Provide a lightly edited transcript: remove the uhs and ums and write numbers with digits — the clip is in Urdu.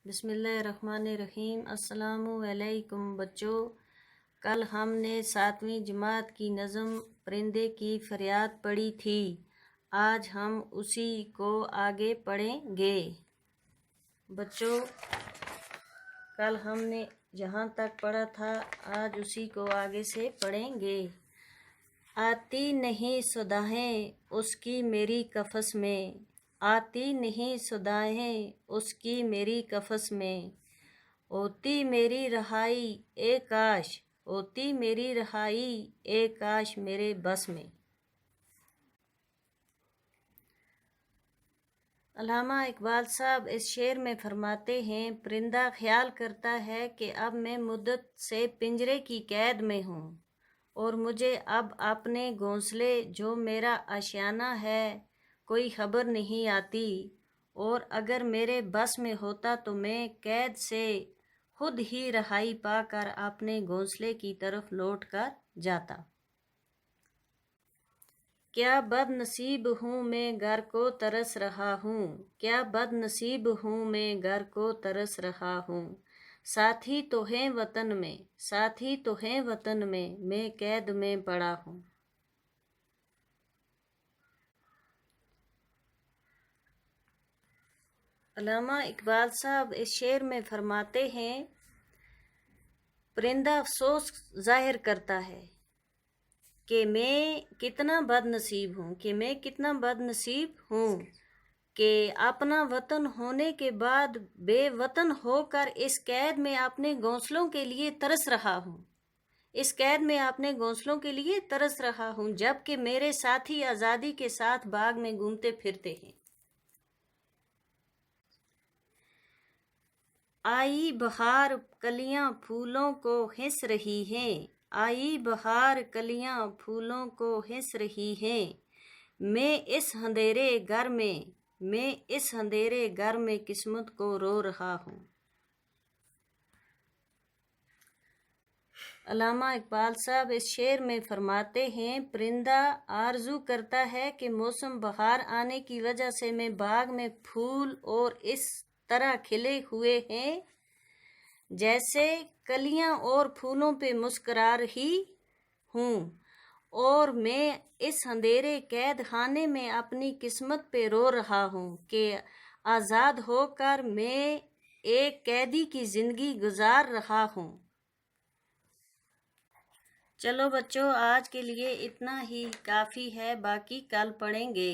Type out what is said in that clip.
بسم اللہ الرحمن الرحیم۔ السلام علیکم بچوں، کل ہم نے 7ویں جماعت کی نظم پرندے کی فریاد پڑھی تھی۔ آج ہم اسی کو آگے پڑھیں گے۔ بچوں کل ہم نے جہاں تک پڑھا تھا آج اسی کو آگے سے پڑھیں گے۔ آتی نہیں صدائیں اس کی میری قفس میں، آتی نہیں صدائیں اس کی میری قفس میں، ہوتی میری رہائی اے کاش، ہوتی میری رہائی اے کاش میرے بس میں۔ علامہ اقبال صاحب اس شعر میں فرماتے ہیں، پرندہ خیال کرتا ہے کہ اب میں مدت سے پنجرے کی قید میں ہوں اور مجھے اب اپنے گھونسلے جو میرا آشیانہ ہے کوئی خبر نہیں آتی، اور اگر میرے بس میں ہوتا تو میں قید سے خود ہی رہائی پا کر اپنے گھونسلے کی طرف لوٹ کر جاتا۔ کیا بد نصیب ہوں میں گھر کو ترس رہا ہوں، کیا بد نصیب ہوں میں گھر کو ترس رہا ہوں، ساتھی تو ہیں وطن میں، ساتھی تو ہیں وطن میں قید میں پڑا ہوں۔ علامہ اقبال صاحب اس شعر میں فرماتے ہیں، پرندہ افسوس ظاہر کرتا ہے کہ میں کتنا بد نصیب ہوں، کہ میں کتنا بد نصیب ہوں کہ اپنا وطن ہونے کے بعد بے وطن ہو کر اس قید میں اپنے گھونسلوں کے لیے ترس رہا ہوں، اس قید میں اپنے گھونسلوں کے لیے ترس رہا ہوں، جبکہ میرے ساتھی آزادی کے ساتھ باغ میں گھومتے پھرتے ہیں۔ آئی بہار کلیاں پھولوں کو ہنس رہی ہیں، آئی بہار کلیاں پھولوں کو ہنس رہی ہیں، میں اس اندھیرے گھر میں، میں اس اندھیرے گھر میں قسمت کو رو رہا ہوں۔ علامہ اقبال صاحب اس شعر میں فرماتے ہیں، پرندہ آرزو کرتا ہے کہ موسم بہار آنے کی وجہ سے میں باغ میں پھول اور اس طرح کھلے ہوئے ہیں جیسے کلیاں اور پھولوں پہ مسکرا رہی ہوں، اور میں اس اندھیرے قید خانے میں اپنی قسمت پہ رو رہا ہوں کہ آزاد ہو کر میں ایک قیدی کی زندگی گزار رہا ہوں۔ چلو بچوں آج کے لیے اتنا ہی کافی ہے، باقی کل پڑھیں گے۔